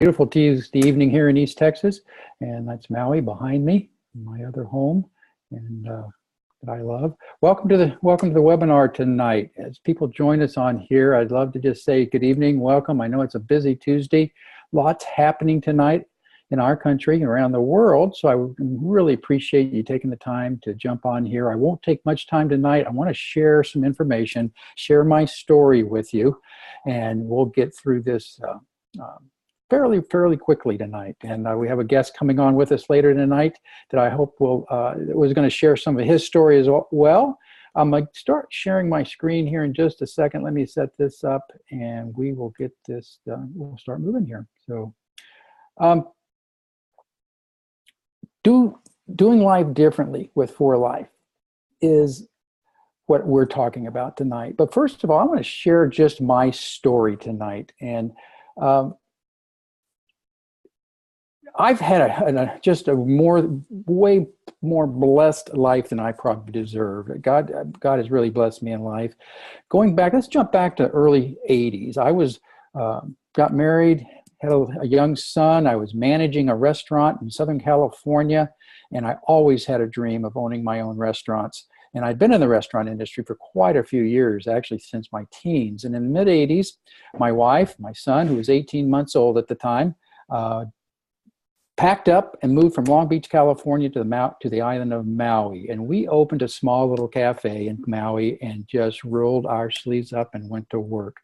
Beautiful Tuesday evening here in East Texas, and that's Maui behind me, my other home, and that I love. Welcome to the webinar tonight. As people join us on here, I'd love to just say good evening, welcome. I know it's a busy Tuesday, lots happening tonight in our country and around the world, so I really appreciate you taking the time to jump on here. I won't take much time tonight. I want to share some information, share my story with you, and we'll get through this fairly quickly tonight. And we have a guest coming on with us later tonight that I hope was going to share some of his story as well. I'm going to start sharing my screen here in just a second. Let me set this up and we will get this done. We'll start moving here. So doing life differently with For Life is what we're talking about tonight. But first of all, I want to share just my story tonight. And I've had just a way more blessed life than I probably deserve. God has really blessed me in life. Going back, let's jump back to early 80s. I got married, had a young son. I was managing a restaurant in Southern California, and I always had a dream of owning my own restaurants. And I'd been in the restaurant industry for quite a few years, actually since my teens. And in the mid-80s, my wife, my son, who was 18 months old at the time, packed up and moved from Long Beach, California to the island of Maui. And we opened a small little cafe in Maui and just rolled our sleeves up and went to work.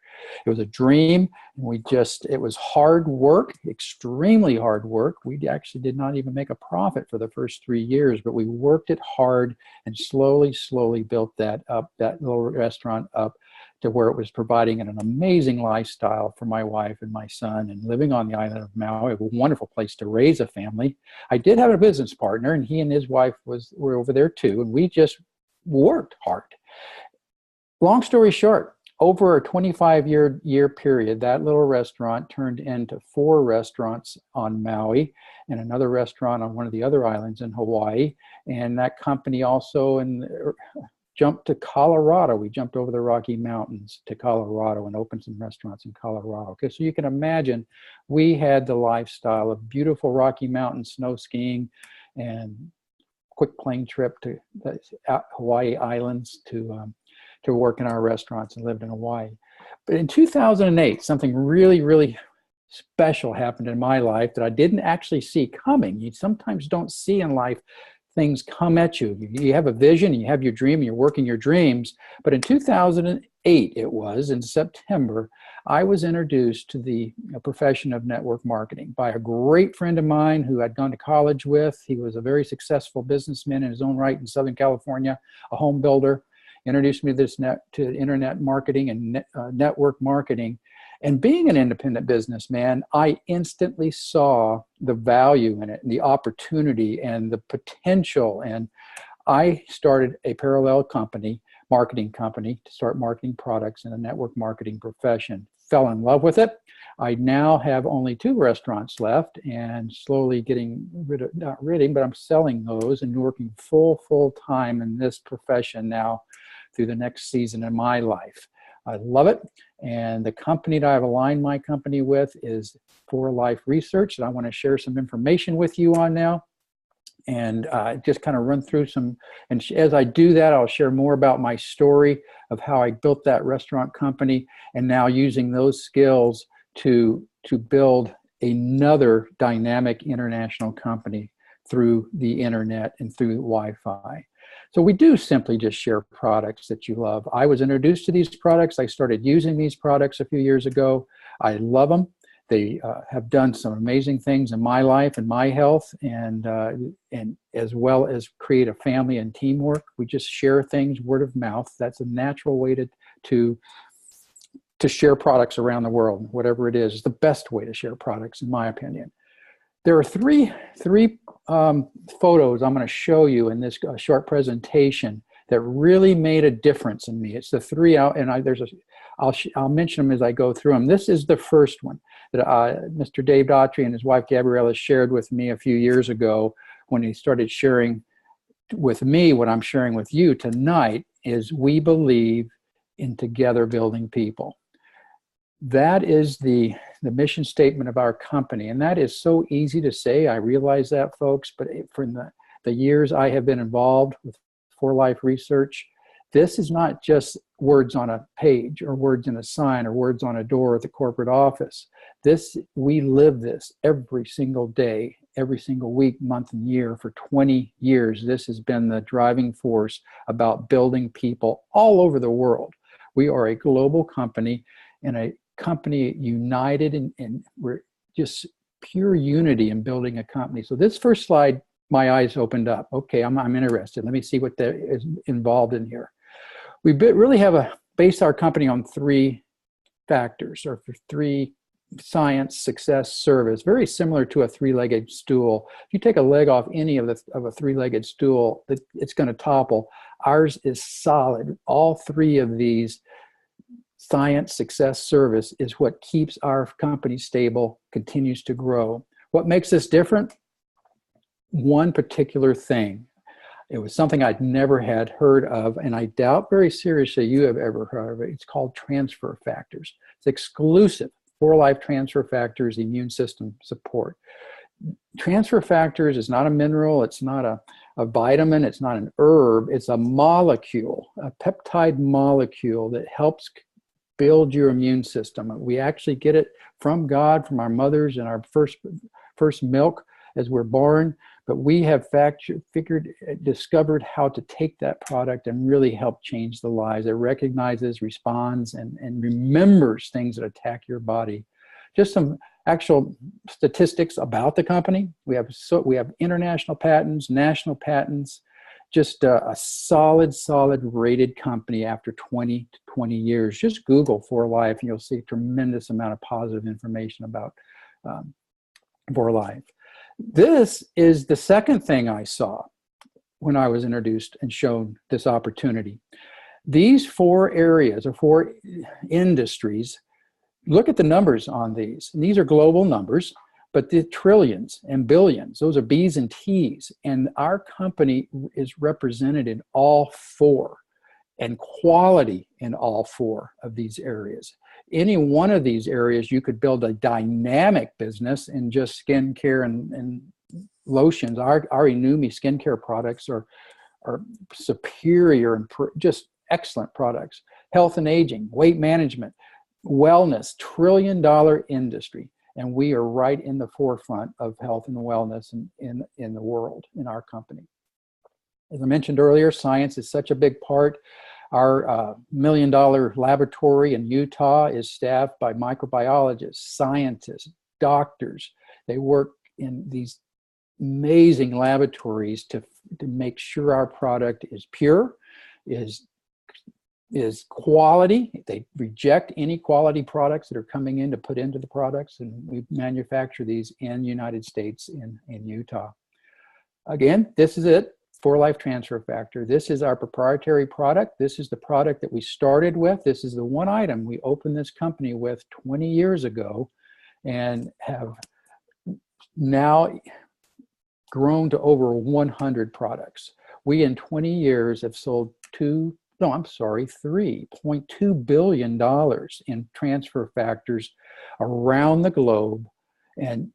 It was a dream. It was hard work, extremely hard work. We actually did not even make a profit for the first 3 years, but we worked it hard and slowly built that little restaurant up to where it was providing an amazing lifestyle for my wife and my son, and living on the island of Maui, a wonderful place to raise a family. I did have a business partner, and he and his wife were over there too, and we just worked hard. Long story short, over a 25-year period, that little restaurant turned into 4 restaurants on Maui and another restaurant on one of the other islands in Hawaii. And that company also jumped to Colorado. We jumped over the Rocky Mountains to Colorado and opened some restaurants in Colorado. Okay, so you can imagine we had the lifestyle of beautiful Rocky Mountain snow skiing and quick plane trip to the Hawaii Islands to work in our restaurants and lived in Hawaii. But in 2008, something really special happened in my life that I didn't actually see coming. You sometimes don't see in life things come at you. You have a vision, and you have your dream, and you're working your dreams. But in 2008, it was, in September, I was introduced to the profession of network marketing by a great friend of mine who I'd gone to college with. He was a very successful businessman in his own right in Southern California, a home builder. Introduced me to internet marketing and network marketing. And being an independent businessman, I instantly saw the value in it, and the opportunity and the potential. And I started a parallel company, marketing company, to start marketing products in the network marketing profession. Fell in love with it. I now have only 2 restaurants left, and slowly but I'm selling those and working full time in this profession now through the next season in my life. I love it. And the company that I've aligned my company with is For Life Research, that I want to share some information with you on now. And just kind of run through some, and as I do that, I'll share more about my story of how I built that restaurant company, and now using those skills to build another dynamic international company through the internet and through Wi-Fi. So we do simply just share products that you love. I was introduced to these products. I started using these products a few years ago. I love them. They have done some amazing things in my life and my health, and as well as create a family and teamwork. We just share things word of mouth. That's a natural way to share products around the world. Whatever it is, it's the best way to share products, in my opinion. There are three photos I'm going to show you in this short presentation that really made a difference in me. It's the 3 out, and I'll mention them as I go through them. This is the first one that Mr. Dave Daughtrey and his wife Gabriella shared with me a few years ago when he started sharing with me. What I'm sharing with you tonight is we believe in together building people. That is the the mission statement of our company. And that is so easy to say. I realize that, folks, but from the years I have been involved with For Life research, this is not just words on a page or words in a sign or words on a door at the corporate office. We live this every single day, every single week, month, and year for 20 years. This has been the driving force about building people all over the world. We are a global company and a company united and we're just pure unity in building a company. So this first slide, my eyes opened up. Okay, I'm interested. Let me see what is involved in here. We really have based our company on 3 factors, or 3: science, success, service. Very similar to a 3-legged stool. If you take a leg off any of a 3-legged stool, it's going to topple. Ours is solid. All 3 of these, science, success, service, is what keeps our company stable, continues to grow. What makes us different? One particular thing. It was something I'd never had heard of, and I doubt very seriously you have ever heard of it. It's called transfer factors. It's exclusive For Life transfer factors, immune system support. Transfer factors is not a mineral, it's not a vitamin, it's not an herb, it's a molecule, a peptide molecule that helps build your immune system. We actually get it from God, from our mothers and our first milk as we're born, but we have discovered how to take that product and really help change the lives. It recognizes, responds, and remembers things that attack your body. Just some actual statistics about the company. We have international patents, national patents, just a solid rated company after 20 years. Just Google For Life and you'll see a tremendous amount of positive information about For Life. This is the second thing I saw when I was introduced and shown this opportunity. These 4 areas or 4 industries, look at the numbers on these. And these are global numbers, but the trillions and billions, those are B's and T's. And our company is represented in all 4 and quality in all 4 of these areas. Any one of these areas, you could build a dynamic business in just skincare and lotions. Our Inumi skincare products are superior and just excellent products. Health and aging, weight management, wellness, trillion-dollar industry. And we are right in the forefront of health and wellness in the world, in our company. As I mentioned earlier, science is such a big part. Our $1 million laboratory in Utah is staffed by microbiologists, scientists, doctors. They work in these amazing laboratories to make sure our product is pure, is quality. They reject any quality products that are coming in to put into the products, and we manufacture these in the United States in Utah. Again, this is it. For Life transfer factor. This is our proprietary product. This is the product that we started with. This is the one item we opened this company with 20 years ago and have now grown to over 100 products. We in 20 years have sold $3.2 billion in transfer factors around the globe and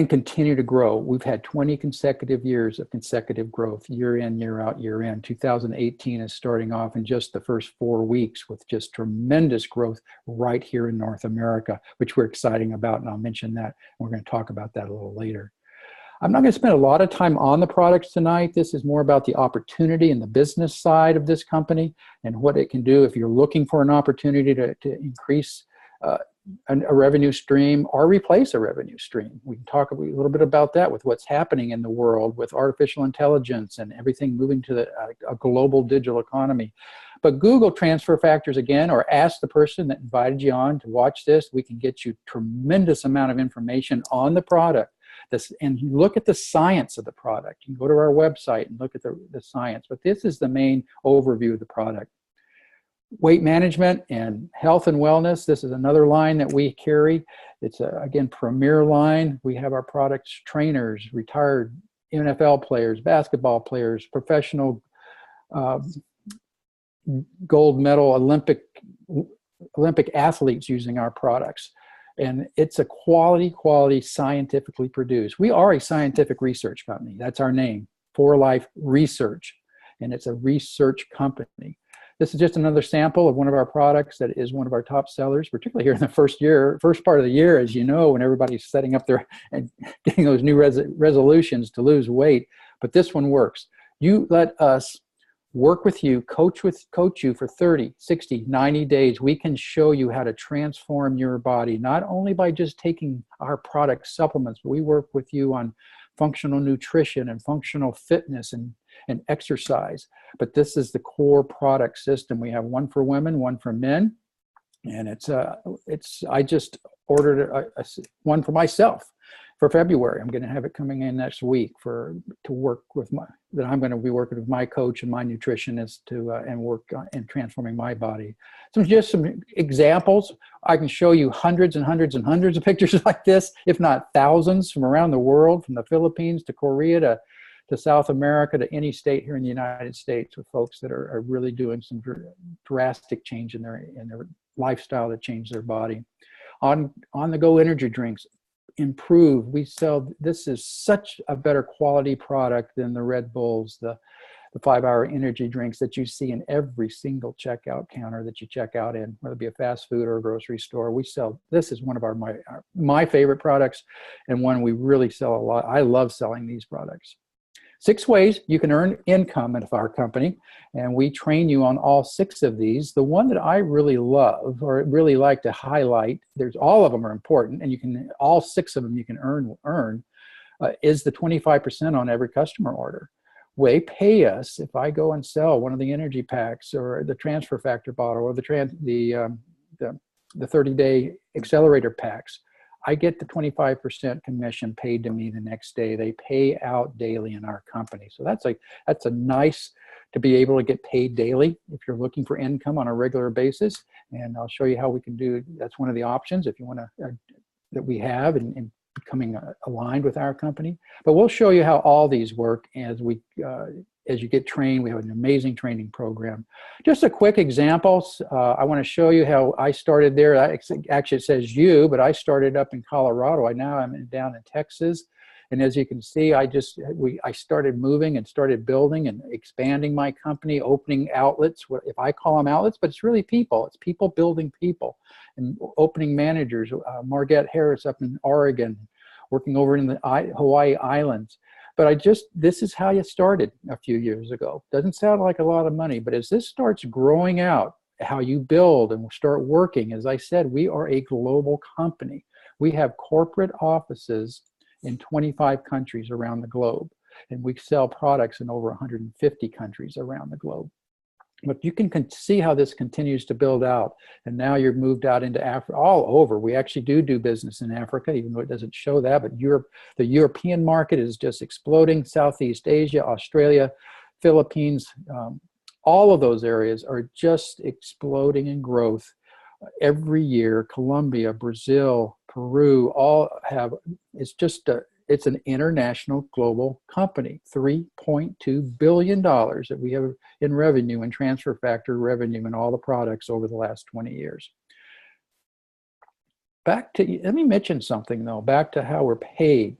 continue to grow. We've had 20 consecutive years of consecutive growth, year in, year out, year in. 2018 is starting off in just the first 4 weeks with just tremendous growth right here in North America, which we're excited about, and I'll mention that. We're going to talk about that a little later. I'm not going to spend a lot of time on the products tonight. This is more about the opportunity and the business side of this company and what it can do if you're looking for an opportunity to increase a revenue stream or replace a revenue stream. We can talk a little bit about that with what's happening in the world with artificial intelligence and everything moving to a global digital economy. But Google transfer factors again, or ask the person that invited you on to watch this. We can get you tremendous amount of information on the product. And you look at the science of the product. You can go to our website and look at the science. But this is the main overview of the product. Weight management and health and wellness. This is another line that we carry. It's again, premier line. We have our products, trainers, retired NFL players, basketball players, professional gold medal Olympic athletes using our products. And it's a quality scientifically produced. We are a scientific research company. That's our name, For Life Research. And it's a research company. This is just another sample of one of our products that is one of our top sellers, particularly here in the first part of the year, as you know, when everybody's setting up their and getting those new resolutions to lose weight. But this one works. You let us work with you, coach you for 30, 60, 90 days. We can show you how to transform your body, not only by just taking our product supplements, but we work with you on functional nutrition and functional fitness and exercise. But this is the core product system. We have one for women, one for men. And I just ordered one for myself for February. I'm going to have it coming in next week to work with I'm going to be working with my coach and my nutritionist and work in transforming my body. So just some examples. I can show you hundreds and hundreds and hundreds of pictures like this, if not thousands, from around the world, from the Philippines to Korea to South America to any state here in the United States, with folks that are really doing some drastic change in their lifestyle to change their body. On the go energy drinks. Improve. We sell, this is such a better quality product than the Red Bulls, the 5-hour energy drinks that you see in every single checkout counter that you check out in, whether it be a fast food or a grocery store. We sell, this is one of my favorite products, and one we really sell a lot. I love selling these products. 6 ways you can earn income at our company, and we train you on all 6 of these. The one that I really love, or really like to highlight, all of them are important, and all 6 of them you can earn, is the 25% on every customer order. They pay us if I go and sell one of the energy packs or the transfer factor bottle or the 30-day accelerator packs. I get the 25% commission paid to me the next day. They pay out daily in our company. So that's a nice to be able to get paid daily if you're looking for income on a regular basis. And I'll show you how we can do. That's one of the options if you want to that we have in becoming aligned with our company. But we'll show you how all these work as you get trained. We have an amazing training program. Just a quick example. I want to show you how I started there. Actually, it says you, but I started up in Colorado. Now I'm down in Texas. And as you can see, I started moving and started building and expanding my company, opening outlets, if I call them outlets, but it's really people. It's people building people, and opening managers. Margette Harris up in Oregon, working over in the Hawaii Islands. But this is how you started a few years ago. Doesn't sound like a lot of money, but as this starts growing out, how you build and start working, as I said, we are a global company. We have corporate offices in 25 countries around the globe, and we sell products in over 150 countries around the globe. But you can see how this continues to build out. And now you're moved out into Africa, all over. We actually do business in Africa, even though it doesn't show that. But the European market is just exploding. Southeast Asia, Australia, Philippines, all of those areas are just exploding in growth every year. Colombia, Brazil, Peru, all have, it's an international global company. $3.2 billion that we have in revenue and transfer factor revenue in all the products over the last 20 years. Let me mention something though, back to how we're paid.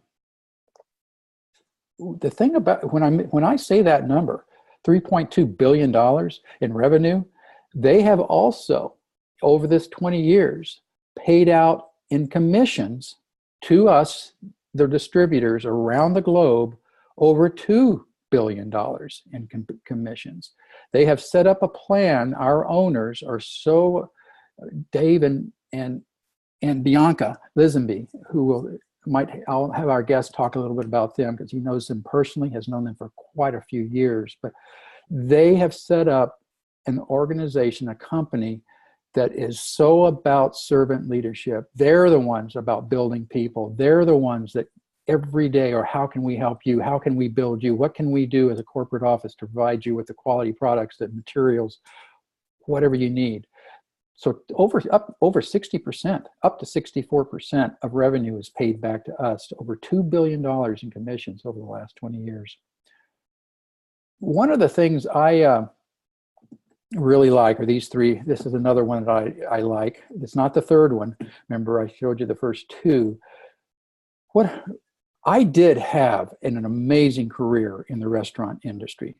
The thing about, when I say that number, $3.2 billion in revenue, they have also, over this 20 years, paid out in commissions to us, their distributors around the globe, over $2 billion in commissions. They have set up a plan. Our owners are so, Dave and Bianca Lisenby, I'll have our guest talk a little bit about them because he knows them personally, has known them for quite a few years. But they have set up an organization, a company that is so about servant leadership. They're the ones about building people. They're the ones that every day are, how can we help you? How can we build you? What can we do as a corporate office to provide you with the quality products, the materials, whatever you need? So over 60%, up to 64% of revenue is paid back to us, over $2 billion in commissions over the last 20 years. One of the things really like are these three. This is another one that I like. It's not the third one. Remember, I showed you the first two. What I did have an amazing career in the restaurant industry.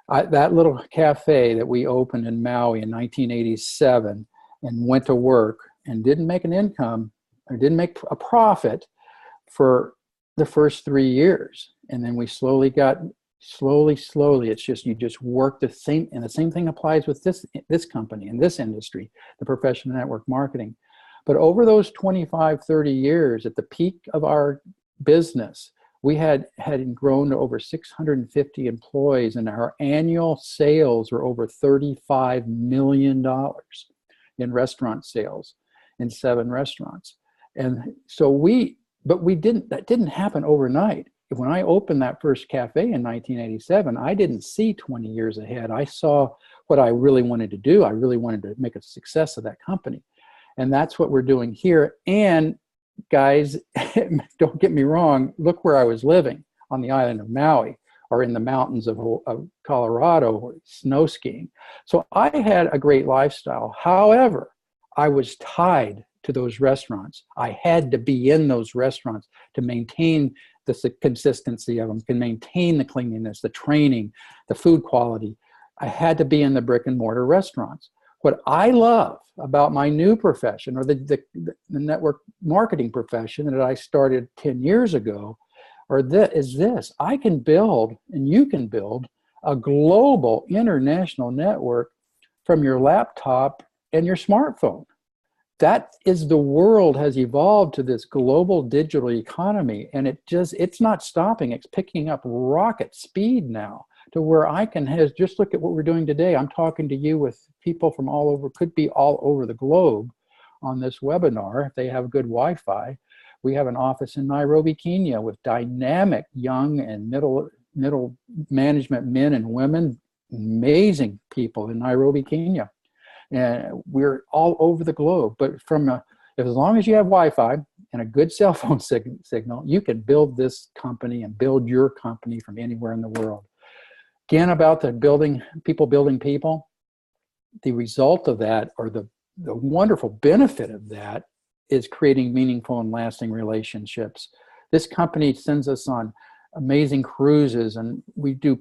That little cafe that we opened in Maui in 1987 and went to work and didn't make an income or didn't make a profit for the first 3 years. And then we slowly, it's just, you just work the same, and the same thing applies with this company and this industry, the professional network marketing. But over those 25, 30 years, at the peak of our business, we had grown to over 650 employees, and our annual sales were over $35 million in restaurant sales in 7 restaurants. And so that didn't happen overnight. When I opened that first cafe in 1987, I didn't see 20 years ahead. I saw what I really wanted to do. I really wanted to make a success of that company. And that's what we're doing here. And guys, don't get me wrong, look where I was living, on the island of Maui or in the mountains of Colorado, snow skiing. So I had a great lifestyle. However, I was tied to those restaurants. I had to be in those restaurants to maintain the consistency of them, can maintain the cleanliness, the training, the food quality. I had to be in the brick and mortar restaurants. What I love about my new profession, or the network marketing profession that I started 10 years ago, is this. I can build, and you can build, a global international network from your laptop and your smartphone. That is, the world has evolved to this global digital economy, and it's not stopping. It's picking up rocket speed now, to where I can just look at what we're doing today. I'm talking to you with people from all over, could be all over the globe on this webinar if they have good Wi-Fi. We have an office in Nairobi, Kenya, with dynamic young and middle management men and women, amazing people in Nairobi, Kenya. And we're all over the globe. But as long as you have Wi-Fi and a good cell phone signal, you can build this company and build your company from anywhere in the world. Again, about the people building people, the result of that, or the wonderful benefit of that, is creating meaningful and lasting relationships. This company sends us on amazing cruises, and we do,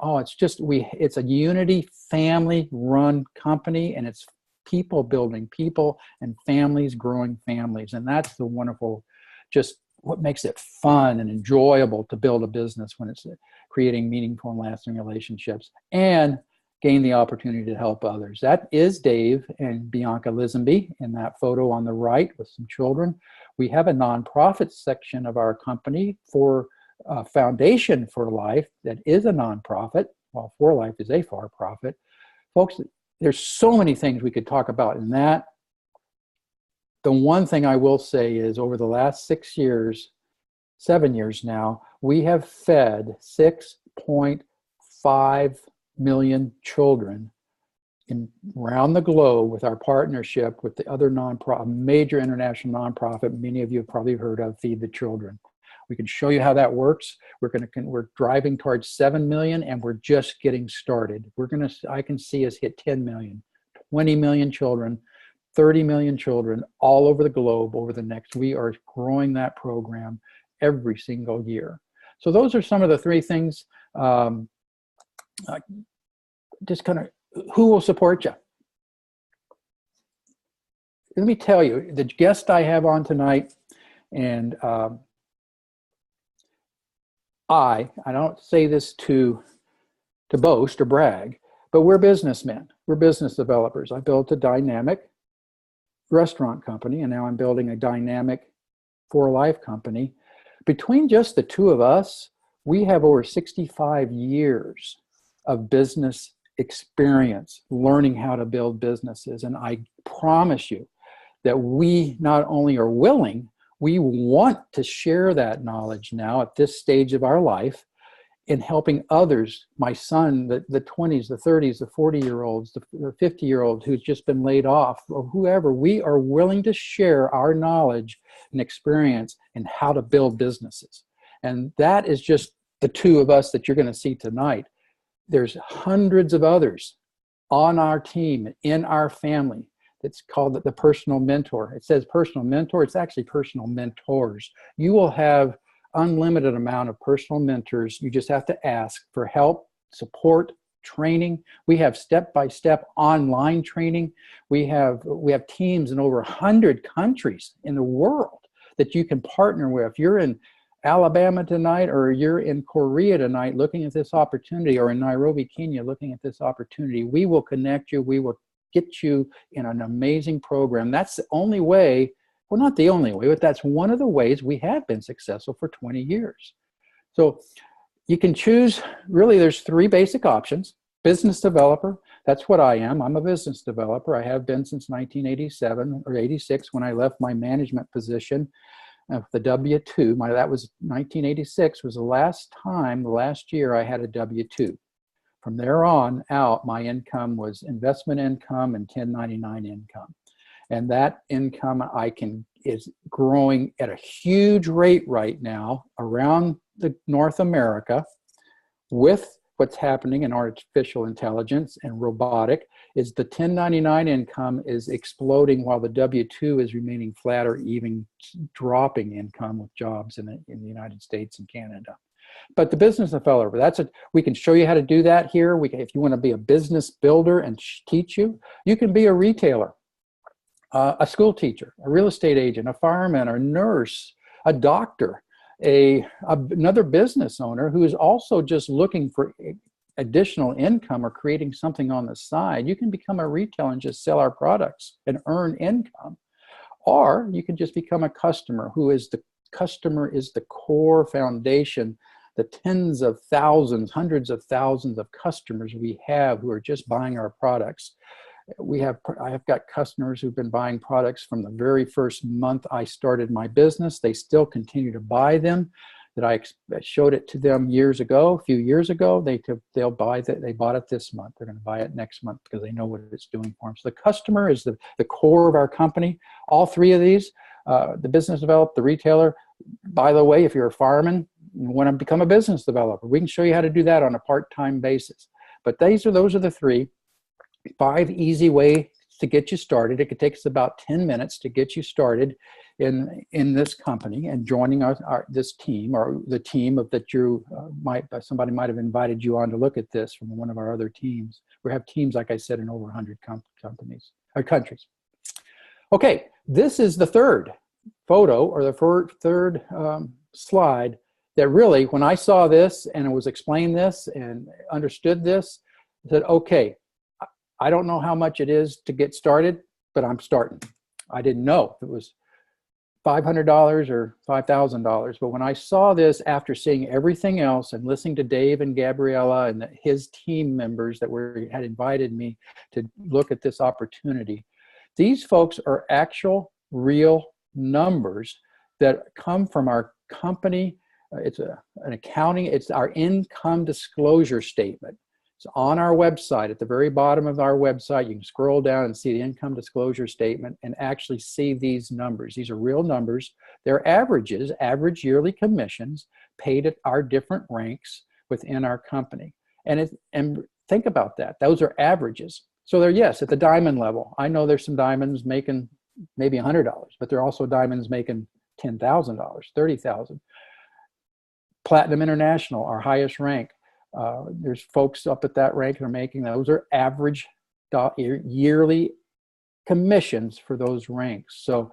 it's a Unity family-run company, and it's people building people and families growing families. And that's the wonderful, just what makes it fun and enjoyable to build a business, when it's creating meaningful and lasting relationships and gain the opportunity to help others. That is Dave and Bianca Lisenby in that photo on the right with some children. We have a nonprofit section of our company for Foundation for Life that is a nonprofit, while For Life is a for-profit. Folks, there's so many things we could talk about in that. The one thing I will say is, over the last 7 years now, we have fed 6.5 million children around the globe with our partnership with the other major international nonprofit many of you have probably heard of, Feed the Children. We can show you how that works. We're driving towards 7 million, and we're just getting started. I can see us hit 10 million, 20 million children, 30 million children all over the globe over the next. We are growing that program every single year. So those are some of the 3 things. Just kind of, who will support you? Let me tell you, the guest I have on tonight, and I don't say this to boast or brag, but we're businessmen. We're business developers. I built a dynamic restaurant company, and now I'm building a dynamic For Life company. Between just the two of us, we have over 65 years of business experience learning how to build businesses. And I promise you that we not only are willing, we want to share that knowledge now at this stage of our life in helping others. My son, the 20s, the 30s, the 40-year-olds, the 50-year-old who's just been laid off, or whoever, we are willing to share our knowledge and experience in how to build businesses. And that is just the two of us that you're going to see tonight. There's hundreds of others on our team, in our family. It's called the personal mentor. It says personal mentor. It's actually personal mentors. You will have unlimited amount of personal mentors. You just have to ask for help, support, training. We have step-by-step online training. We have teams in over 100 countries in the world that you can partner with. If you're in Alabama tonight, or you're in Korea tonight looking at this opportunity, or in Nairobi, Kenya looking at this opportunity, we will connect you. We will get you in an amazing program. That's the only way, well, not the only way, but that's one of the ways we have been successful for 20 years. So you can choose, really there's three basic options. Business developer, that's what I am. I'm a business developer. I have been since 1987 or 86 when I left my management position of the W-2. That was 1986 was the last year I had a W-2. From there on out, my income was investment income and 1099 income. And that income is growing at a huge rate right now around North America with what's happening in artificial intelligence and robotic. Is the 1099 income is exploding while the W-2 is remaining flat or even dropping income with jobs in the United States and Canada. But the business developer, we can show you how to do that here. If you want to be a business builder and teach you, you can be a retailer, a school teacher, a real estate agent, a fireman, a nurse, a doctor, another business owner who is also just looking for additional income or creating something on the side. You can become a retailer and just sell our products and earn income. Or you can just become a customer the customer is the core foundation, the tens of thousands, hundreds of thousands of customers we have who are just buying our products. I have got customers who've been buying products from the very first month I started my business. They still continue to buy them. That I showed it to them a few years ago. They'll buy that. They bought it this month. They're going to buy it next month because they know what it's doing for them. So the customer is the core of our company. All three of these, the business developer, the retailer. By the way, if you're a fireman, you want to become a business developer, we can show you how to do that on a part-time basis. But those are the three. 5 easy ways to get you started. It could take us about 10 minutes to get you started in this company and joining this team, or the team that somebody might have invited you on to look at this from one of our other teams. We have teams, like I said, in over 100 companies or countries. Okay, this is the third photo, or the third slide, that really, when I saw this and it was explained this and understood this, I said, okay, I don't know how much it is to get started, but I'm starting. I didn't know if it was $500 or $5,000. But when I saw this, after seeing everything else and listening to Dave and Gabriella and his team members that had invited me to look at this opportunity, these folks are actual, real numbers that come from our company. It's an accounting. It's our income disclosure statement. It's on our website. At the very bottom of our website, you can scroll down and see the income disclosure statement and actually see these numbers. These are real numbers. They're averages, average yearly commissions paid at our different ranks within our company. And think about that. Those are averages. So they're, yes, at the diamond level. I know there's some diamonds making maybe $100, but there are also diamonds making $10,000, $30,000. Platinum International, our highest rank. There's folks up at that rank that are making, those are average yearly commissions for those ranks. So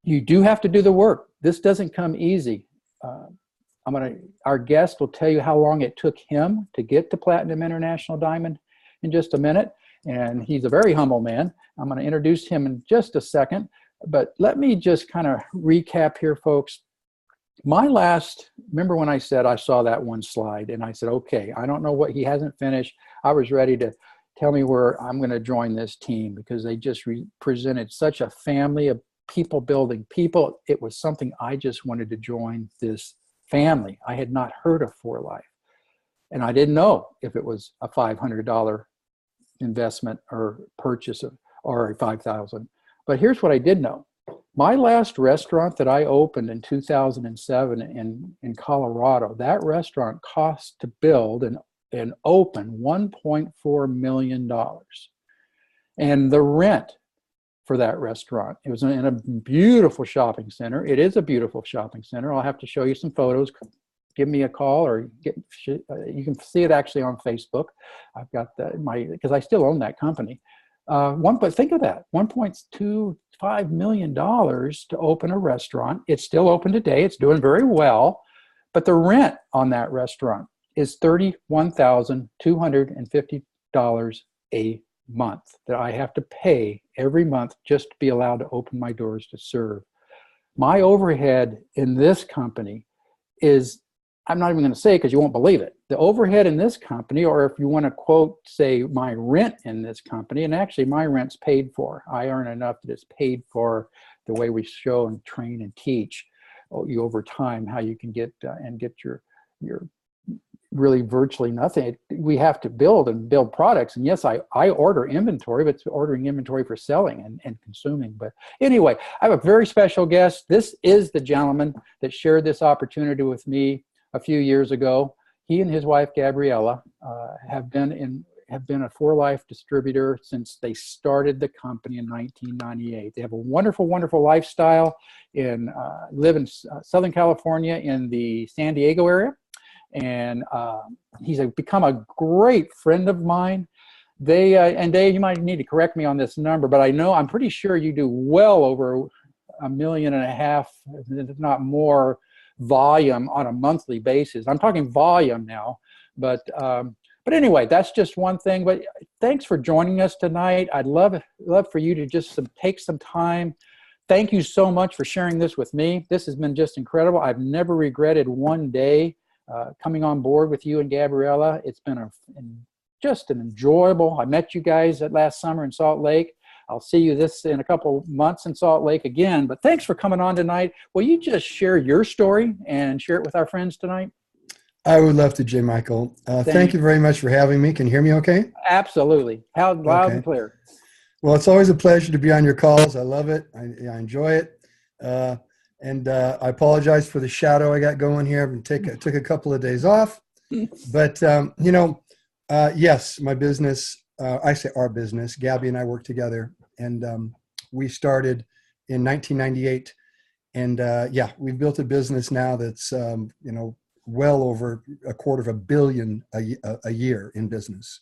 you do have to do the work. This doesn't come easy. Our guest will tell you how long it took him to get to Platinum International Diamond in just a minute. And he's a very humble man. I'm going to introduce him in just a second. But let me just kind of recap here, folks. Remember when I said I saw that one slide and I said, okay, I don't know what he hasn't finished. I was ready to tell me where I'm going to join this team because they just presented such a family of people building people. It was something I just wanted to join this family. I had not heard of For Life. And I didn't know if it was a $500 investment or purchase or $5,000. But here's what I did know. My last restaurant that I opened in 2007 in Colorado, that restaurant cost to build and open $1.4 million. and the rent for that restaurant. It was in a beautiful shopping center. It is a beautiful shopping center. I'll have to show you some photos. Give me a call, or you can see it actually on Facebook. I've got because I still own that company. But think of that, $1.25 million to open a restaurant. It's still open today. It's doing very well. But the rent on that restaurant is $31,250 a month that I have to pay every month just to be allowed to open my doors to serve. My overhead in this company is, I'm not even going to say because you won't believe it. The overhead in this company, or if you want to quote, say my rent in this company, and actually my rent's paid for. I earn enough that it's paid for the way we show and train and teach you over time how you can get your really virtually nothing. We have to build products. And yes, I order inventory, but it's ordering inventory for selling and consuming. But anyway, I have a very special guest. This is the gentleman that shared this opportunity with me a few years ago. He and his wife, Gabriella, have been a For Life distributor since they started the company in 1998. They have a wonderful, wonderful lifestyle live in Southern California in the San Diego area. And he's become a great friend of mine. And Dave, you might need to correct me on this number, but I'm pretty sure you do well over $1.5 million, if not more, volume on a monthly basis. I'm talking volume now, but anyway, that's just one thing. But thanks for joining us tonight. I'd love for you to just take some time. Thank you so much for sharing this with me. This has been just incredible. I've never regretted one day coming on board with you and Gabriella. It's been just an enjoyable. I met you guys last summer in Salt Lake. I'll see you in a couple months in Salt Lake again. But thanks for coming on tonight. Will you just share your story and share it with our friends tonight? I would love to, J. Michael. Thank you very much for having me. Can you hear me okay? Absolutely. Loud and clear. Well, it's always a pleasure to be on your calls. I love it. I enjoy it. And I apologize for the shadow I got going here. I took a couple of days off. But, yes, my business, I say our business, Gabby and I work together. And we started in 1998. And, we've built a business now that's, well over $250 million a year in business.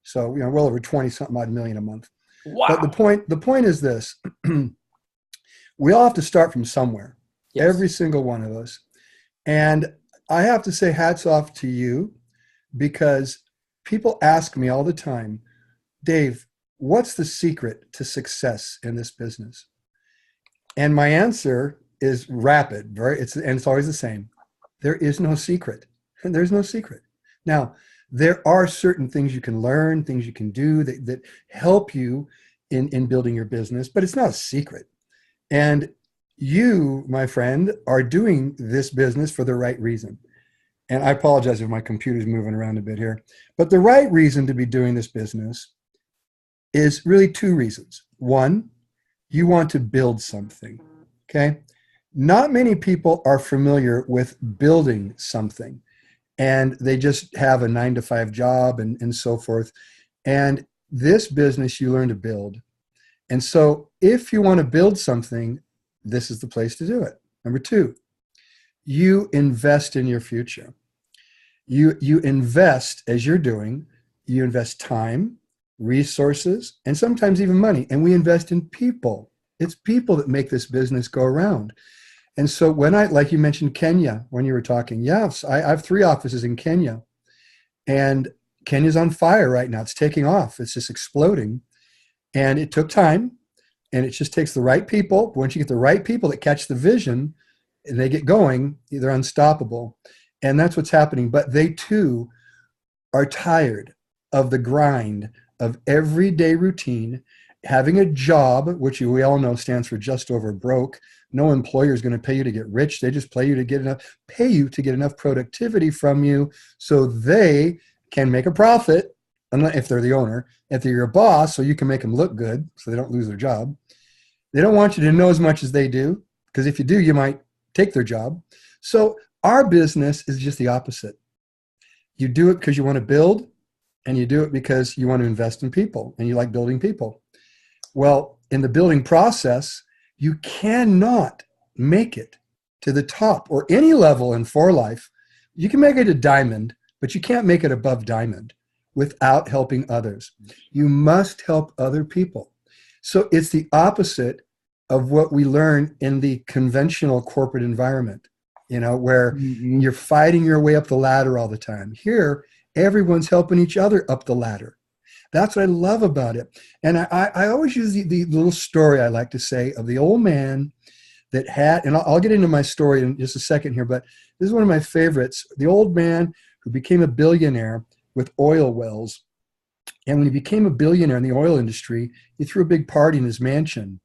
So, well over 20-something odd million a month. Wow. But the point is this. We all have to start from somewhere. Yes. Every single one of us. And I have to say hats off to you, because people ask me all the time, Dave, what's the secret to success in this business? And my answer is rapid. It's always the same. There is no secret. There's no secret. Now, there are certain things you can learn, things you can do that help you in building your business, but it's not a secret. And you, my friend, are doing this business for the right reason. And I apologize if my computer's moving around a bit here. But the right reason to be doing this business is really two reasons. One, you want to build something, okay? Not many people are familiar with building something, and they just have a 9-to-5 job and so forth. And this business you learn to build. And so if you want to build something, this is the place to do it. Number two, you invest in your future. You invest, as you're doing, you invest time, resources, and sometimes even money. And we invest in people. It's people that make this business go around. And so like you mentioned Kenya, when you were talking, yes, I have 3 offices in Kenya. And Kenya's on fire right now. It's taking off. It's just exploding. And it took time. And it just takes the right people. Once you get the right people that catch the vision and they get going, they're unstoppable. And that's what's happening. But they too are tired of the grind of everyday routine, having a job, which we all know stands for just over broke. No employer is going to pay you to get rich. They just pay you to get enough productivity from you so they can make a profit, if they're the owner. If they're your boss, so you can make them look good so they don't lose their job. They don't want you to know as much as they do, because if you do, you might take their job. So our business is just the opposite. You do it because you want to build, and you do it because you want to invest in people, and you like building people. Well, in the building process, you cannot make it to the top or any level in For Life. You can make it a diamond, but you can't make it above diamond without helping others. You must help other people. So it's the opposite of what we learn in the conventional corporate environment, where you're fighting your way up the ladder all the time. Here, everyone's helping each other up the ladder. That's what I love about it. And I always use the little story I like to say of the old man that had, and I'll get into my story in just a second here, but this is one of my favorites. The old man who became a billionaire with oil wells. And when he became a billionaire in the oil industry, he threw a big party in his mansion.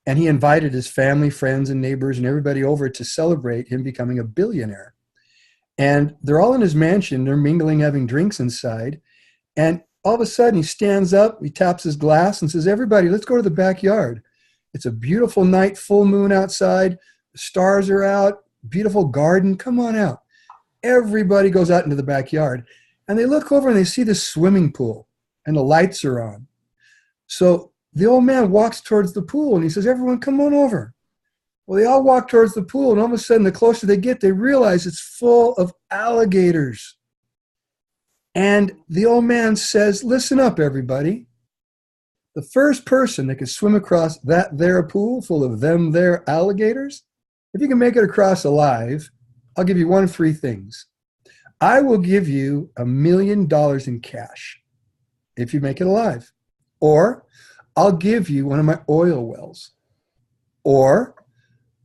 And he invited his family, friends, and neighbors and everybody over to celebrate him becoming a billionaire. And they're all in his mansion. They're mingling, having drinks inside. And all of a sudden, he stands up, he taps his glass and says, everybody, let's go to the backyard. It's a beautiful night, full moon outside. The stars are out, beautiful garden. Come on out. Everybody goes out into the backyard. And they look over and they see this swimming pool. And the lights are on. So the old man walks towards the pool and he says, everyone, come on over. Well, they all walk towards the pool, and all of a sudden, the closer they get, they realize it's full of alligators. And the old man says, listen up, everybody. The first person that can swim across that there pool full of them there alligators, if you can make it across alive, I'll give you one of three things. I will give you $1 million in cash if you make it alive. Or I'll give you one of my oil wells. Or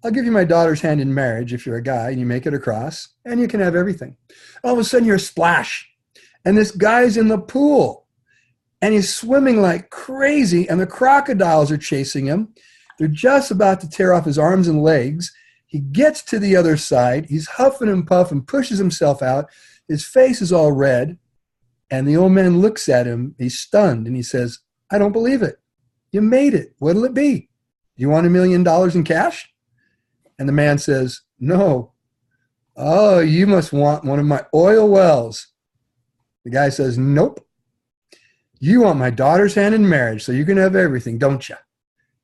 I'll give you my daughter's hand in marriage if you're a guy and you make it across, and you can have everything. All of a sudden, you're a splash. And this guy's in the pool. And he's swimming like crazy, and the crocodiles are chasing him. They're just about to tear off his arms and legs. He gets to the other side. He's huffing and puffing, pushes himself out. His face is all red. And the old man looks at him. He's stunned, and he says, I don't believe it. You made it. What'll it be? You want $1 million in cash? And the man says, no. Oh, you must want one of my oil wells. The guy says, nope. You want my daughter's hand in marriage, so you can have everything, don't you?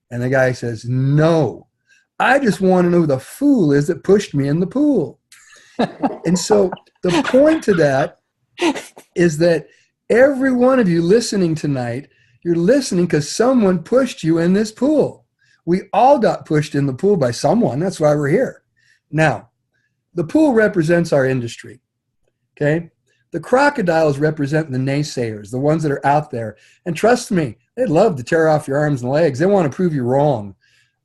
And the guy says, no. I just want to know who the fool is that pushed me in the pool. And so the point to that is that every one of you listening tonight, you're listening because someone pushed you in this pool. We all got pushed in the pool by someone. That's why we're here. Now, the pool represents our industry, okay? The crocodiles represent the naysayers, the ones that are out there. And trust me, they'd love to tear off your arms and legs. They want to prove you wrong.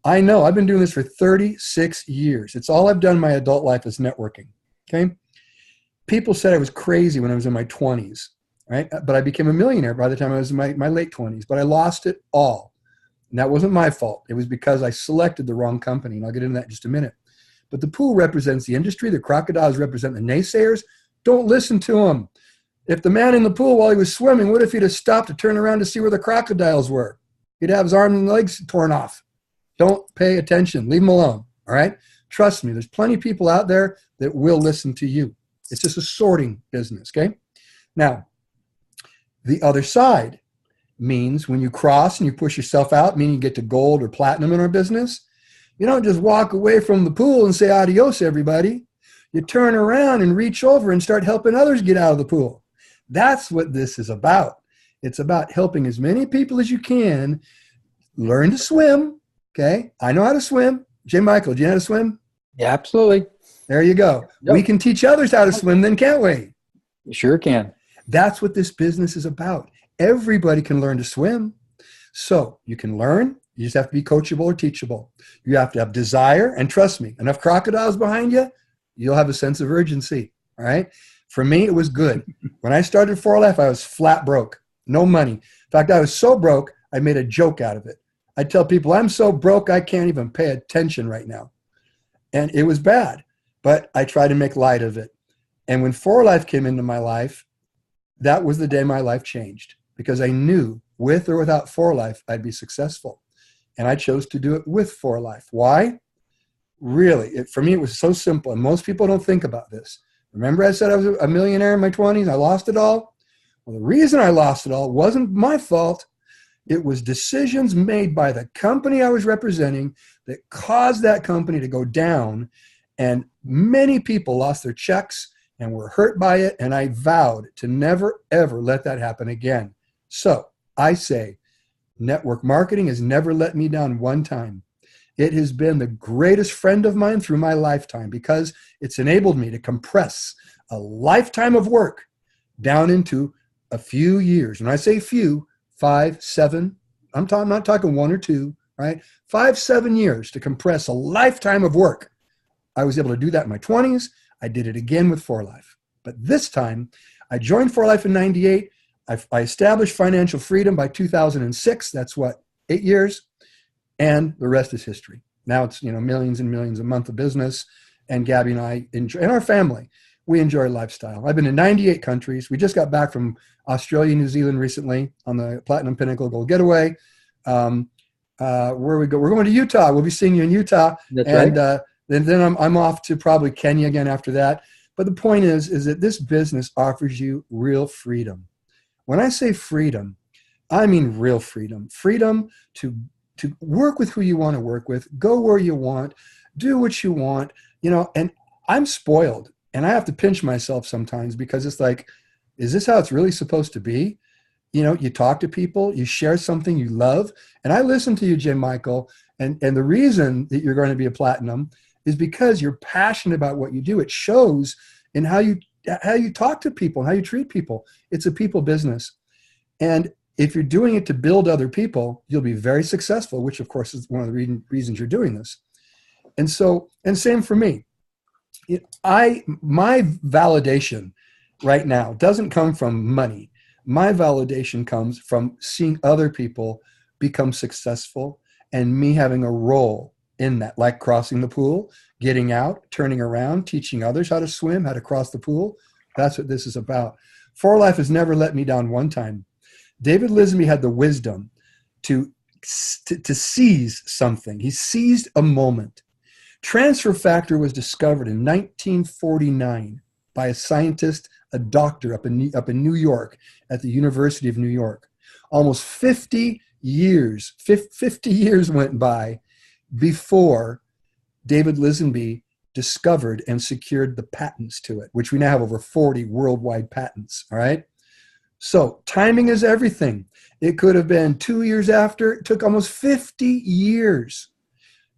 I know. I've been doing this for 36 years. It's all I've done in my adult life is networking, okay? People said I was crazy when I was in my 20s, right? But I became a millionaire by the time I was in my late 20s. But I lost it all. And that wasn't my fault. It was because I selected the wrong company. And I'll get into that in just a minute. But the pool represents the industry. The crocodiles represent the naysayers. Don't listen to them. If the man in the pool while he was swimming, what if he'd have stopped to turn around to see where the crocodiles were? He'd have his arms and legs torn off. Don't pay attention. Leave him alone. All right? Trust me, there's plenty of people out there that will listen to you. It's just a sorting business, okay? Now, the other side means when you cross and you push yourself out, meaning you get to gold or platinum in our business, you don't just walk away from the pool and say adios, everybody. You turn around and reach over and start helping others get out of the pool. That's what this is about. It's about helping as many people as you can learn to swim, okay? I know how to swim. J. Michael, do you know how to swim? Yeah, absolutely. There you go. Yep. We can teach others how to swim then, can't we? You sure can. That's what this business is about. Everybody can learn to swim. So you can learn. You just have to be coachable or teachable. You have to have desire. And trust me, enough crocodiles behind you, you'll have a sense of urgency. All right. For me, it was good. When I started For Life, I was flat broke. No money. In fact, I was so broke, I made a joke out of it. I tell people, I'm so broke, I can't even pay attention right now. And it was bad. But I tried to make light of it. And when For Life came into my life, that was the day my life changed. Because I knew with or without For Life, I'd be successful. And I chose to do it with For Life. Why? Really, for me, it was so simple. And most people don't think about this. Remember I said I was a millionaire in my 20s? I lost it all? Well, the reason I lost it all wasn't my fault. It was decisions made by the company I was representing that caused that company to go down. And many people lost their checks and were hurt by it. And I vowed to never, ever let that happen again. So I say, network marketing has never let me down one time. It has been the greatest friend of mine through my lifetime because it's enabled me to compress a lifetime of work down into a few years. When I say few, 5, 7, I'm not talking 1 or 2, right? 5, 7 years to compress a lifetime of work. I was able to do that in my 20s. I did it again with 4Life. But this time, I joined 4Life in 98. I established financial freedom by 2006. That's what, 8 years? And the rest is history. Now it's, millions and millions a month of business. And Gabby and I enjoy, and our family, we enjoy lifestyle. I've been in 98 countries. We just got back from Australia, New Zealand recently on the Platinum Pinnacle Gold Getaway. Where we go? We're going to Utah. We'll be seeing you in Utah. That's and right. Then I'm off to probably Kenya again after that. But the point is that this business offers you real freedom. When I say freedom, I mean real freedom. Freedom to work with who you want to work with, go where you want, do what you want, and I'm spoiled. And I have to pinch myself sometimes because it's like, is this how it's really supposed to be? You talk to people, you share something you love. And I listen to you, Jim Michael. And the reason that you're going to be a platinum is because you're passionate about what you do. It shows in how you talk to people and how you treat people. It's a people business. And if you're doing it to build other people, you'll be very successful, which of course is one of the reasons you're doing this. And same for me. My validation right now doesn't come from money. My validation comes from seeing other people become successful and me having a role in that, like crossing the pool, getting out, turning around, teaching others how to swim, how to cross the pool. That's what this is about. 4Life has never let me down one time. David Lisenby had the wisdom to seize something. He seized a moment. Transfer factor was discovered in 1949 by a scientist, a doctor up in New York at the University of New York. Almost 50 years went by before David Lisenby discovered and secured the patents to it, which we now have over 40 worldwide patents, all right? So timing is everything. It could have been 2 years after. It took almost 50 years.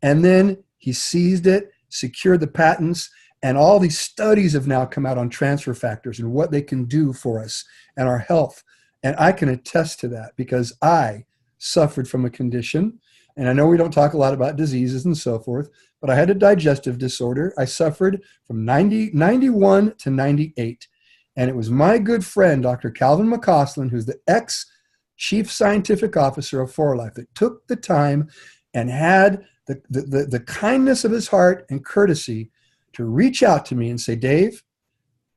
And then he seized it, secured the patents, and all these studies have now come out on transfer factors and what they can do for us and our health. And I can attest to that because I suffered from a condition. And I know we don't talk a lot about diseases and so forth, but I had a digestive disorder. I suffered from 91 to 98. And it was my good friend, Dr. Calvin McCausland, who's the ex-chief scientific officer of 4Life, that took the time and had the kindness of his heart and courtesy to reach out to me and say, Dave,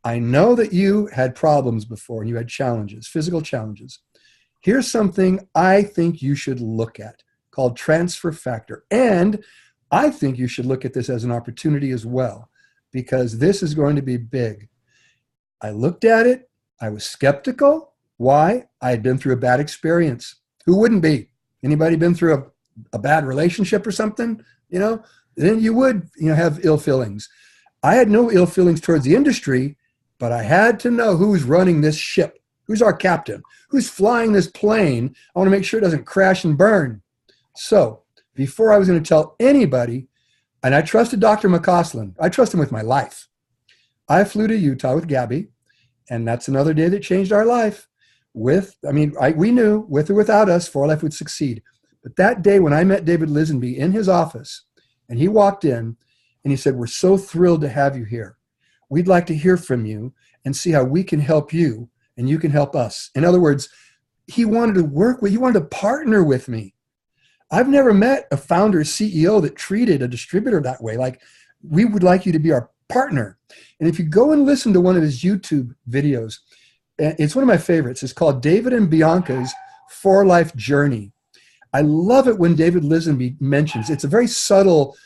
I know that you had problems before and you had challenges, physical challenges. Here's something I think you should look at called transfer factor. And I think you should look at this as an opportunity as well, because this is going to be big. I looked at it. I was skeptical. Why? I had been through a bad experience. Who wouldn't be? Anybody been through a bad relationship or something? Then you would, have ill feelings. I had no ill feelings towards the industry, but I had to know who's running this ship. Who's our captain? Who's flying this plane? I want to make sure it doesn't crash and burn. So before I was going to tell anybody, and I trusted Dr. McCausland. I trust him with my life. I flew to Utah with Gabby, and that's another day that changed our life. We knew with or without us, 4Life would succeed. But that day when I met David Lisenby in his office, and he walked in and he said, we're so thrilled to have you here. We'd like to hear from you and see how we can help you and you can help us. In other words, he wanted to partner with me. I've never met a founder, CEO that treated a distributor that way. Like, we would like you to be our partner. And if you go and listen to one of his YouTube videos, it's one of my favorites. It's called David and Bianca's 4Life Journey. I love it when David Lisenby mentions, it's a very subtle,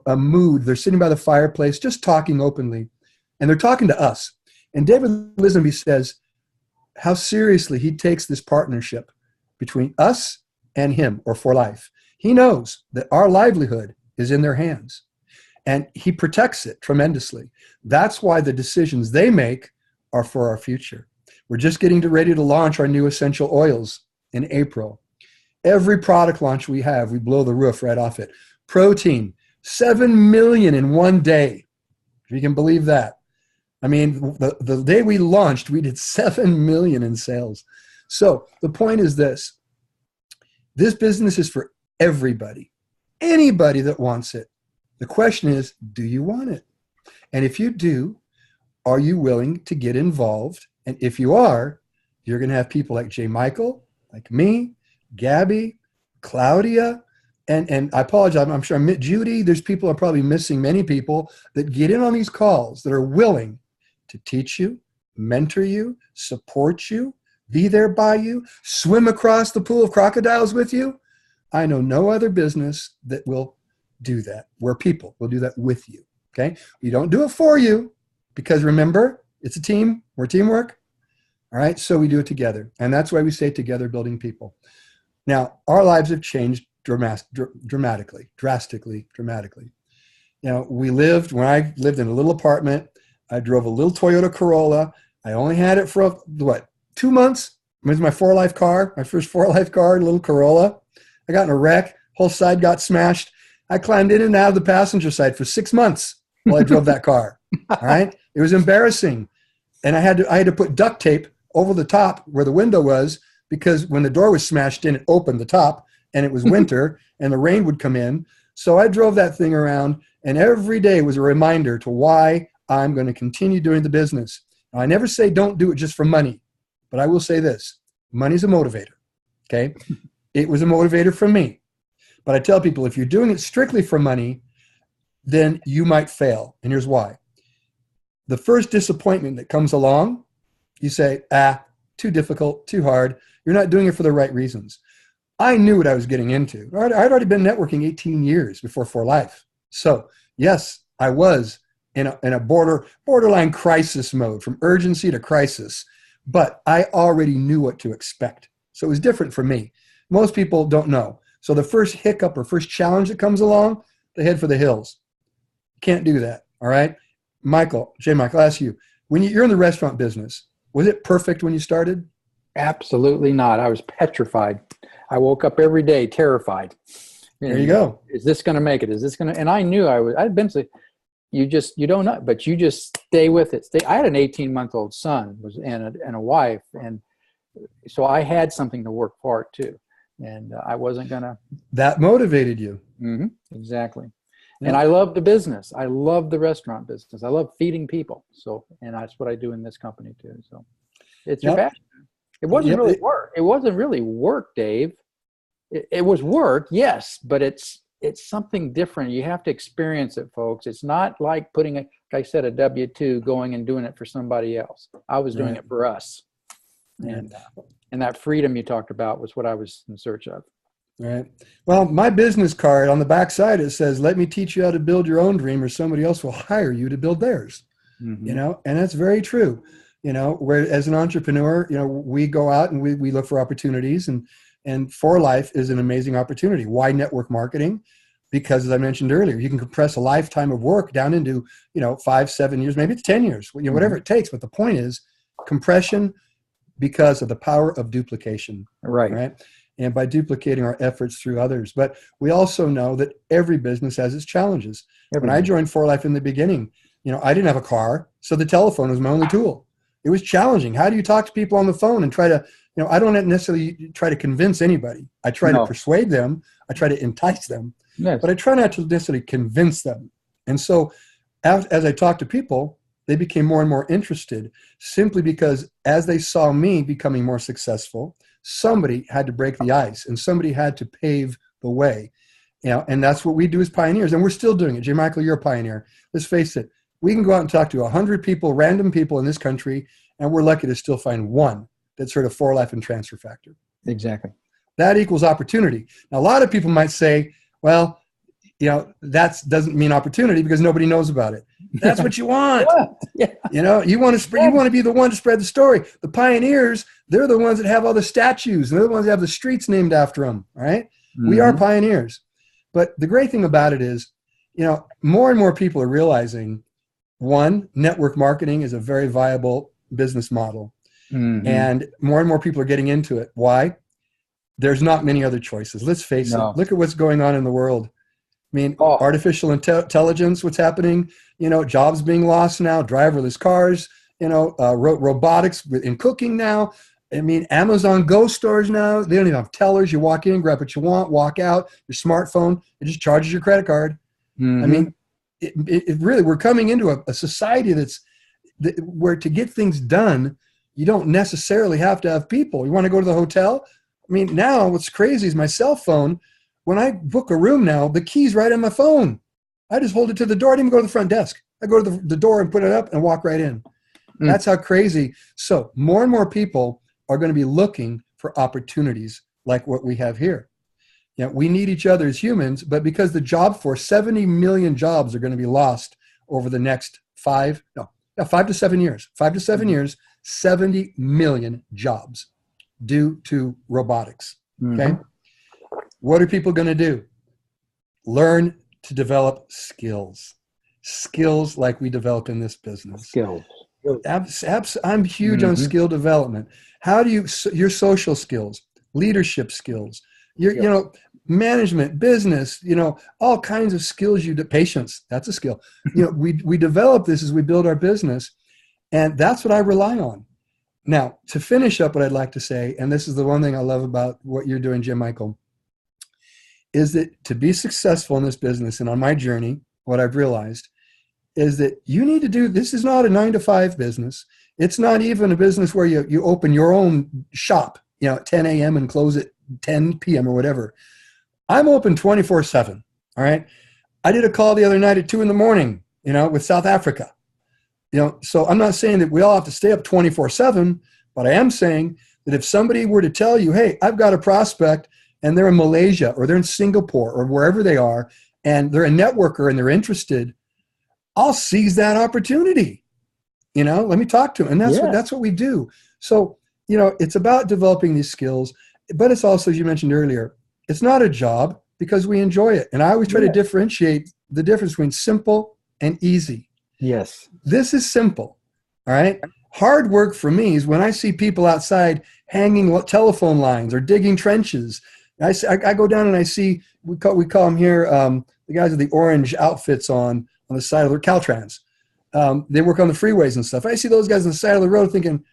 a mood. They're sitting by the fireplace, just talking openly, and they're talking to us. And David Lisenby says how seriously he takes this partnership between us and him or for life. He knows that our livelihood is in their hands, and he protects it tremendously. That's why the decisions they make are for our future. We're just getting ready to launch our new essential oils in April. Every product launch we have, we blow the roof right off it. Protein, 7 million in one day. If you can believe that. I mean, the day we launched, we did 7 million in sales. So the point is this. This business is for everybody, anybody that wants it. The question is, do you want it? And if you do, are you willing to get involved? And if you are, you're going to have people like J. Michael, like me, Gabby, Claudia, and I apologize, I'm sure I met Judy. There's people, I'm probably missing many people that get in on these calls that are willing to teach you, mentor you, support you, be there by you, swim across the pool of crocodiles with you. I know no other business that will do that, where people will do that with you, okay? We don't do it for you because remember, it's a team, we're teamwork, all right? So we do it together, and that's why we stay together building people. Now, our lives have changed dramatically. You know, when I lived in a little apartment, I drove a little Toyota Corolla. I only had it for, 2 months? It was my four-life car, my first four-life car, a little Corolla. I got in a wreck. Whole side got smashed. I climbed in and out of the passenger side for 6 months while I drove that car. All right? It was embarrassing. And I had to put duct tape over the top where the window was because when the door was smashed in, it opened the top and it was winter and the rain would come in. So I drove that thing around and every day was a reminder to why I'm going to continue doing the business. Now, I never say don't do it just for money, but I will say this. Money's a motivator, okay? It was a motivator for me. But I tell people, if you're doing it strictly for money, then you might fail. And here's why. The first disappointment that comes along, you say, too difficult, too hard. You're not doing it for the right reasons. I knew what I was getting into. I'd already been networking 18 years before For Life. So yes, I was in a borderline crisis mode, from urgency to crisis. But I already knew what to expect. So it was different for me. Most people don't know. So the first hiccup or first challenge that comes along, they head for the hills. Can't do that, all right? Michael, I'll ask you, when you're in the restaurant business, was it perfect when you started? Absolutely not. I was petrified. I woke up every day terrified. There you go. Is this going to make it? Is this going to? And I knew I'd been to, you don't know, but you just stay with it. I had an 18-month-old son and a wife. And so I had something to work for too. And I wasn't going to. That motivated you. Mm-hmm, exactly. Yeah. And I love the business. I love the restaurant business. I love feeding people. So, and that's what I do in this company too. So it's your passion. It wasn't really work. It wasn't really work, Dave. It was work, yes, but it's something different. You have to experience it, folks. It's not like putting, like I said, a W-2, going and doing it for somebody else. I was doing it for us. And that freedom you talked about was what I was in search of. Right. Well, my business card on the back side, it says, let me teach you how to build your own dream or somebody else will hire you to build theirs. Mm-hmm. You know, and that's very true. You know, where as an entrepreneur, you know, we go out and we look for opportunities and For Life is an amazing opportunity. Why network marketing? Because as I mentioned earlier, you can compress a lifetime of work down into, 5, 7 years, maybe it's 10 years, whatever it takes. But the point is compression because of the power of duplication. Right. And by duplicating our efforts through others. But we also know that every business has its challenges. When I joined For Life in the beginning, I didn't have a car, so the telephone was my only tool. It was challenging. How do you talk to people on the phone and try to, I don't necessarily try to convince anybody. I try to persuade them. I try to entice them. Yes. But I try not to necessarily convince them. And so as I talked to people, they became more and more interested simply because as they saw me becoming more successful, somebody had to break the ice and somebody had to pave the way. And that's what we do as pioneers. And we're still doing it. J. Michael, you're a pioneer. Let's face it. We can go out and talk to 100 people, random people in this country, and we're lucky to still find one that's sort of For Life and transfer factor. Exactly. That equals opportunity. Now, a lot of people might say, well, that doesn't mean opportunity because nobody knows about it. That's what you want. Yeah. You want to spread, you want to be the one to spread the story. The pioneers, they're the ones that have all the statues. They're the ones that have the streets named after them. All right. Mm-hmm. We are pioneers. But the great thing about it is, more and more people are realizing, one, network marketing is a very viable business model. Mm-hmm. And more people are getting into it. Why? There's not many other choices. Let's face it. Look at what's going on in the world. I mean, artificial intelligence, what's happening, jobs being lost now, driverless cars, robotics in cooking now. I mean, Amazon Go stores now, they don't even have tellers. You walk in, grab what you want, walk out, your smartphone, it just charges your credit card. Mm-hmm. I mean, it really, we're coming into a society where to get things done, you don't necessarily have to have people. You want to go to the hotel? I mean, now what's crazy is my cell phone. When I book a room now, the key's right on my phone. I just hold it to the door. I didn't even go to the front desk. I go to the door and put it up and walk right in. That's how crazy. So more and more people are going to be looking for opportunities like what we have here. We need each other as humans, but because the job force, 70 million jobs are going to be lost over the next 5 to 7 years. 5 to 7 years, 70 million jobs due to robotics. Okay. What are people going to do? Learn to develop skills like we develop in this business. Skills. I'm huge on skill development. How do your social skills, leadership skills, your, management, business, all kinds of skills, patience, that's a skill. We develop this as we build our business, and that's what I rely on. Now, to finish up what I'd like to say, and this is the one thing I love about what you're doing, Jim Michael, is that to be successful in this business and on my journey, what I've realized is that you need to this is not a 9-to-5 business. It's not even a business where you open your own shop, at 10 a.m. and close at 10 p.m. or whatever. I'm open 24/7. All right. I did a call the other night at 2 a.m, with South Africa. So I'm not saying that we all have to stay up 24/7, but I am saying that if somebody were to tell you, hey, I've got a prospect and they're in Malaysia or they're in Singapore or wherever they are, and they're a networker and they're interested, I'll seize that opportunity. Let me talk to them. And that's what we do. So, it's about developing these skills, but it's also, as you mentioned earlier, it's not a job because we enjoy it. And I always try to differentiate the difference between simple and easy. Yes. This is simple. All right. Hard work for me is when I see people outside hanging telephone lines or digging trenches. I go down and I see, we call them here, the guys with the orange outfits on the side of their Caltrans. They work on the freeways and stuff. I see those guys on the side of the road thinking,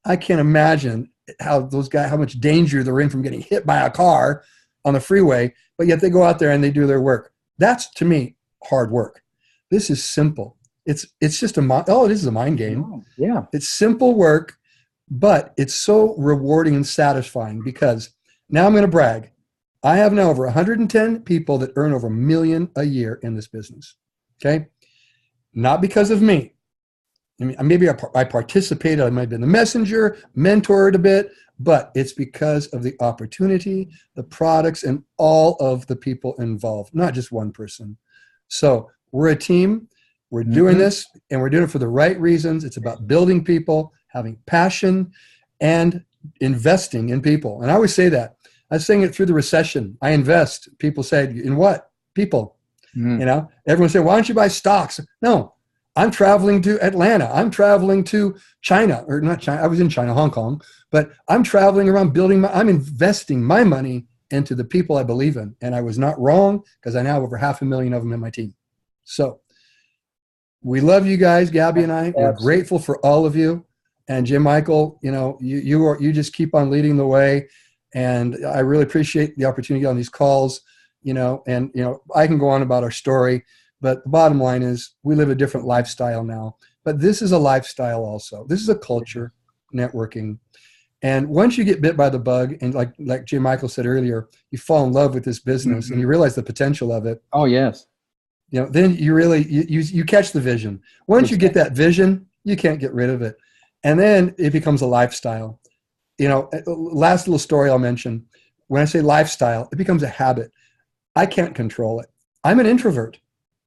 I can't imagine how much danger they're in from getting hit by a car on the freeway, but yet they go out there and they do their work. That's, to me, hard work. This is simple. It's just it is a mind game. Oh, yeah. It's simple work, but it's so rewarding and satisfying because now I'm going to brag. I have now over 110 people that earn over $1 million a year in this business. Okay. Not because of me. I mean, maybe I participated. I might have been the messenger, mentored a bit, but it's because of the opportunity, the products, and all of the people involved, not just one person. So we're a team. We're doing this, and we're doing it for the right reasons. It's about building people, having passion, and investing in people. And I always say that. I was saying it through the recession. I invest. People said, in what? People. Everyone said, why don't you buy stocks? No, I'm traveling to Atlanta. I'm traveling to China, or not China. I was in China, Hong Kong, but I'm traveling around I'm investing my money into the people I believe in. And I was not wrong because I now have over 500,000 of them in my team. So we love you guys, Gabby and I. We're grateful for all of you. And Jim Michael, you just keep on leading the way. And I really appreciate the opportunity on these calls, I can go on about our story, but the bottom line is we live a different lifestyle now. But this is a lifestyle also. This is a culture, networking. And once you get bit by the bug, and like Jim Michael said earlier, you fall in love with this business and you realize the potential of it. Oh, yes. Then you really, you catch the vision. Once you get that vision, you can't get rid of it. And then it becomes a lifestyle. Last little story I'll mention. When I say lifestyle, it becomes a habit. I can't control it. I'm an introvert.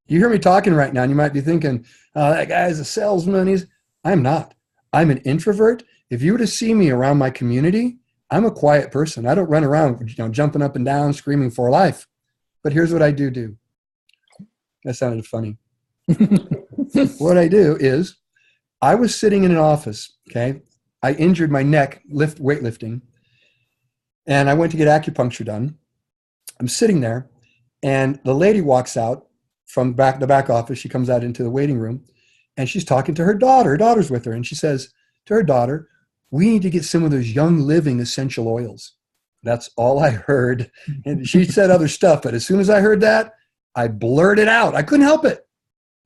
You hear me talking right now, and you might be thinking, oh, that guy's a salesman. I'm not. I'm an introvert. If you were to see me around my community, I'm a quiet person. I don't run around, jumping up and down, screaming for life. But here's what I do. That sounded funny. What I do is, I was sitting in an office, okay? I injured my neck weightlifting, and I went to get acupuncture done. I'm sitting there, and the lady walks out from the back office. She comes out into the waiting room, and she's talking to her daughter. Her daughter's with her, and she says to her daughter, we need to get some of those Young Living essential oils. That's all I heard. And she said other stuff, but as soon as I heard that, I blurted out. I couldn't help it.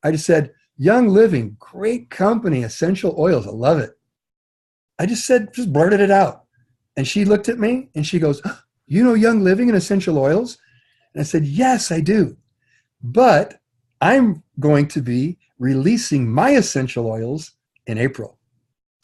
I just said, Young Living, great company, essential oils. I love it. I just blurted it out. And she looked at me and she goes, you know Young Living and essential oils? And I said, yes, I do. But I'm going to be releasing my essential oils in April.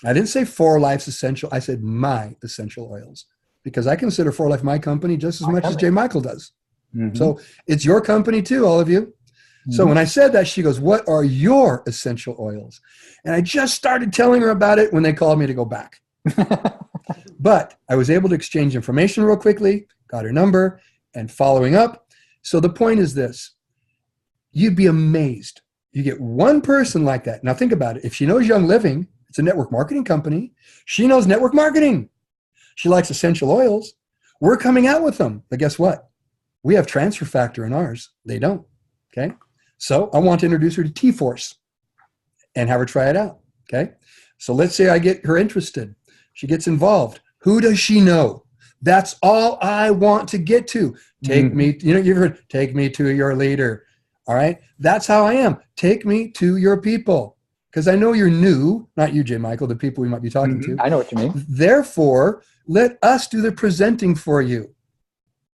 I didn't say For Life's essential. I said my essential oils, because I consider For Life my company just as much as J. Michael does. Mm-hmm. So it's your company too, all of you. Mm-hmm. So when I said that, she goes, what are your essential oils? And I just started telling her about it when they called me to go back. But I was able to exchange information real quickly, got her number, and following up. So the point is this. You'd be amazed. You get one person like that. Now think about it. If she knows Young Living, it's a network marketing company. She knows network marketing. She likes essential oils. We're coming out with them. But guess what? We have transfer factor in ours. They don't. Okay? So I want to introduce her to T-Force and have her try it out. Okay? So let's say I get her interested. She gets involved. Who does she know? That's all I want to get to. Take me, you've heard, take me to your leader. All right? That's how I am. Take me to your people. Because I know you're new, not you, J. Michael, the people we might be talking to. I know what you mean. Therefore, let us do the presenting for you.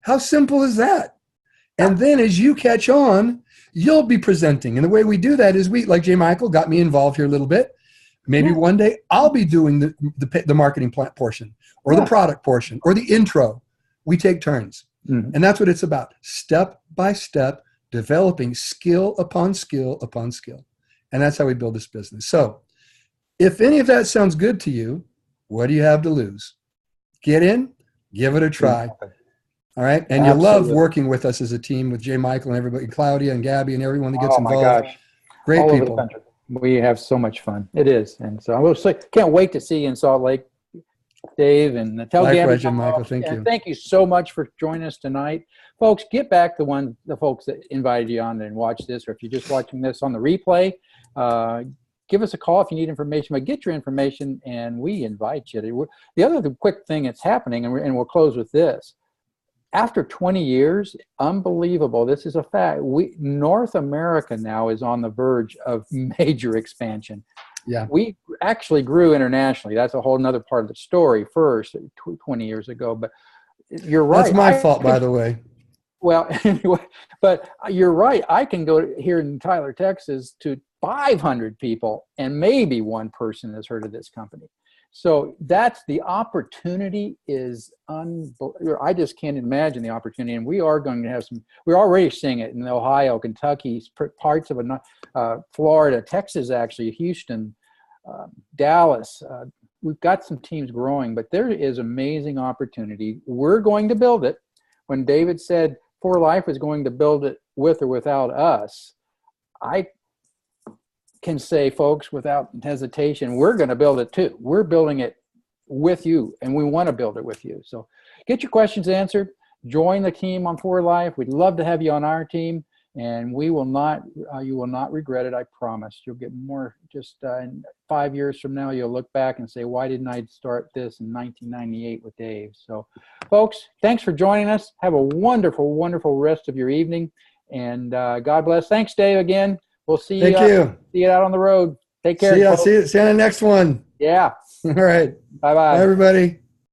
How simple is that? And then as you catch on, you'll be presenting. And the way we do that is like J. Michael got me involved here a little bit. Maybe one day I'll be doing the marketing portion or the product portion or the intro. We take turns. Mm-hmm. And that's what it's about. Step by step, developing skill upon skill upon skill. And that's how we build this business. So if any of that sounds good to you, what do you have to lose? Get in, give it a try. All right. And you love working with us as a team with J. Michael and everybody, Claudia and Gabby and everyone that gets involved. My gosh. Great all people. Over the country. We have so much fun. It is. And so I will say, can't wait to see you in Salt Lake, Dave, and tell Likewise, Gabby. J. Michael. Thank you. Thank you so much for joining us tonight. Folks, get back to the folks that invited you on and watch this, or if you're just watching this on the replay, give us a call if you need information, but get your information and we invite you. The other quick thing that's happening, and we'll close with this. After 20 years, unbelievable, this is a fact, North America now is on the verge of major expansion. Yeah. We actually grew internationally. That's a whole nother part of the story first, 20 years ago. But you're right. That's my fault, by the way. Well, anyway, but you're right. I can go here in Tyler, Texas to 500 people and maybe one person has heard of this company. So that's the opportunity is unbelievable. I just can't imagine the opportunity. And we are going to have we're already seeing it in Ohio, Kentucky, parts of Florida, Texas, actually, Houston, Dallas. We've got some teams growing, but there is amazing opportunity. We're going to build it. When David said For Life is going to build it with or without us, I can say, folks, without hesitation, we're going to build it too. We're building it with you, and we want to build it with you. So get your questions answered. Join the team on For Life. We'd love to have you on our team, and we will not. You will not regret it. I promise. You'll get more. Just in 5 years from now, you'll look back and say, "Why didn't I start this in 1998 with Dave?" So, folks, thanks for joining us. Have a wonderful, wonderful rest of your evening, and God bless. Thanks, Dave, again. We'll see you. Thank you. See you out on the road. Take care. See you on the next one. Yeah. All right. Bye-bye. Bye, everybody.